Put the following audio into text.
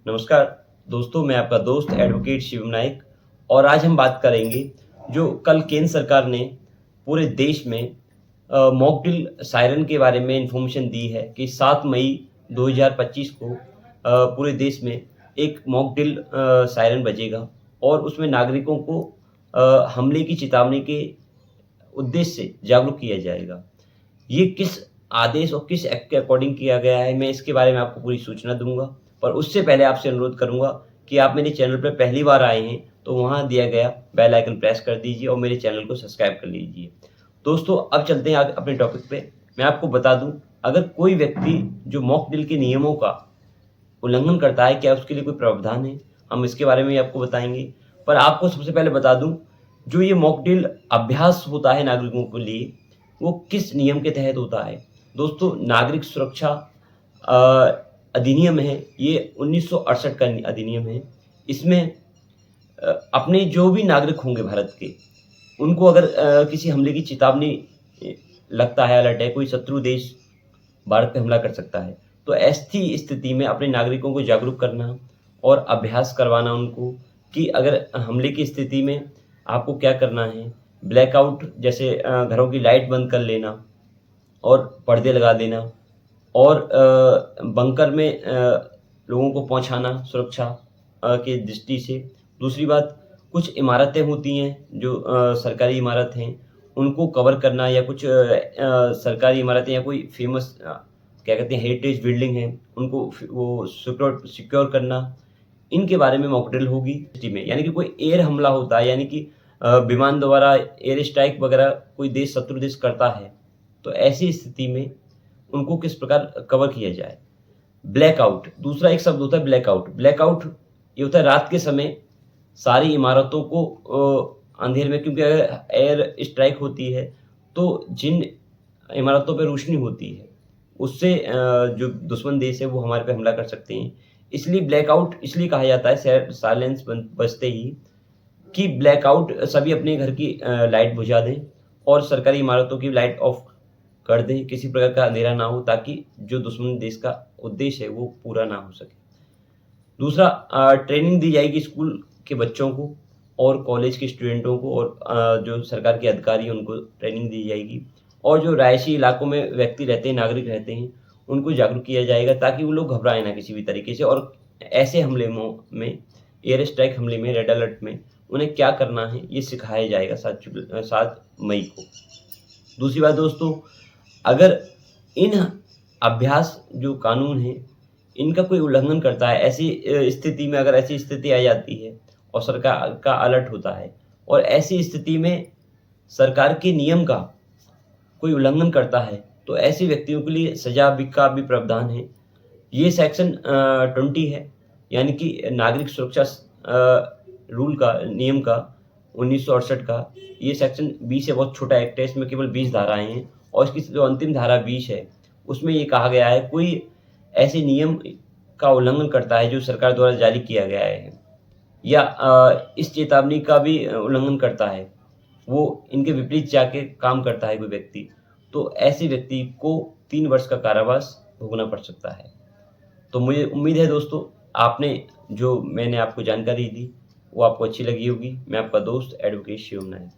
नमस्कार दोस्तों, मैं आपका दोस्त एडवोकेट शिवम नाइक और आज हम बात करेंगे जो कल केंद्र सरकार ने पूरे देश में मॉक ड्रिल सायरन के बारे में इन्फॉर्मेशन दी है कि 7 मई 2025 को पूरे देश में एक मॉक ड्रिल सायरन बजेगा और उसमें नागरिकों को हमले की चेतावनी के उद्देश्य से जागरूक किया जाएगा। ये किस आदेश और किस एक्ट के अकॉर्डिंग किया गया है, मैं इसके बारे में आपको पूरी सूचना दूँगा। पर उससे पहले आपसे अनुरोध करूँगा कि आप मेरे चैनल पे पहली बार आए हैं, तो वहाँ दिया गया बेल आइकन प्रेस कर दीजिए और मेरे चैनल को सब्सक्राइब कर लीजिए। दोस्तों, अब चलते हैं आगे अपने टॉपिक पे। मैं आपको बता दूँ, अगर कोई व्यक्ति जो मॉक ड्रिल के नियमों का उल्लंघन करता है, क्या उसके लिए कोई प्रावधान है? हम इसके बारे में ही आपको बताएँगे। पर आपको सबसे पहले बता दूँ, जो ये मॉक ड्रिल अभ्यास होता है नागरिकों के लिए, वो किस नियम के तहत होता है? दोस्तों, नागरिक सुरक्षा अधिनियम है, ये 1968 का अधिनियम है। इसमें अपने जो भी नागरिक होंगे भारत के, उनको अगर किसी हमले की चेतावनी लगता है, अलर्ट है, कोई शत्रु देश भारत पे हमला कर सकता है, तो ऐसी स्थिति में अपने नागरिकों को जागरूक करना और अभ्यास करवाना उनको कि अगर हमले की स्थिति में आपको क्या करना है। ब्लैकआउट जैसे घरों की लाइट बंद कर लेना और पर्दे लगा देना और बंकर में लोगों को पहुँचाना सुरक्षा की दृष्टि से। दूसरी बात, कुछ इमारतें होती हैं जो सरकारी इमारत हैं, उनको कवर करना या कुछ सरकारी इमारतें या कोई फ़ेमस क्या कहते हैं हेरिटेज बिल्डिंग है, उनको वो सिक्योर करना, इनके बारे में मॉक ड्रिल होगी सिटी में। यानी कि कोई एयर हमला होता है, यानी कि विमान द्वारा एयर स्ट्राइक वगैरह कोई देश शत्रु देश करता है, तो ऐसी स्थिति में उनको किस प्रकार कवर किया जाए। ब्लैकआउट, दूसरा एक शब्द होता है ब्लैकआउट। ब्लैकआउट ये होता है रात के समय सारी इमारतों को अंधेरे में, क्योंकि अगर एयर स्ट्राइक होती है तो जिन इमारतों पे रोशनी होती है उससे जो दुश्मन देश है वो हमारे पे हमला कर सकते हैं। इसलिए ब्लैकआउट इसलिए कहा जाता है साइलेंस बजते ही कि ब्लैकआउट सभी अपने घर की लाइट बुझा दें और सरकारी इमारतों की लाइट ऑफ कर दें, किसी प्रकार का अंधेरा ना हो, ताकि जो दुश्मन देश का उद्देश्य है वो पूरा ना हो सके। दूसरा, ट्रेनिंग दी जाएगी स्कूल के बच्चों को और कॉलेज के स्टूडेंटों को और जो सरकार के अधिकारी हैं उनको ट्रेनिंग दी जाएगी और जो रिहायशी इलाकों में व्यक्ति रहते हैं, नागरिक रहते हैं, उनको जागरूक किया जाएगा ताकि वो लोग घबराएँ ना किसी भी तरीके से और ऐसे हमले में एयर स्ट्राइक हमले में, रेड अलर्ट में उन्हें क्या करना है ये सिखाया जाएगा 7 मई को। दूसरी बात दोस्तों, अगर इन अभ्यास जो कानून हैं, इनका कोई उल्लंघन करता है, ऐसी स्थिति में अगर ऐसी स्थिति आ जाती है और सरकार का अलर्ट होता है और ऐसी स्थिति में सरकार के नियम का कोई उल्लंघन करता है, तो ऐसे व्यक्तियों के लिए सज़ा का भी प्रावधान है। ये सेक्शन 20 है, यानी कि नागरिक सुरक्षा रूल का नियम का 1968 का ये सेक्शन 20 है, बहुत छोटा एक्ट है, इसमें केवल 20 धाराएँ हैं और इसकी जो अंतिम धारा 20 है, उसमें ये कहा गया है कोई ऐसे नियम का उल्लंघन करता है जो सरकार द्वारा जारी किया गया है या इस चेतावनी का भी उल्लंघन करता है, वो इनके विपरीत जाके काम करता है कोई व्यक्ति, तो ऐसे व्यक्ति को 3 वर्ष का कारावास भोगना पड़ सकता है। तो मुझे उम्मीद है दोस्तों, आपने जो मैंने आपको जानकारी दी, वो आपको अच्छी लगी होगी। मैं आपका दोस्त एडवोकेट शिवम नाइक।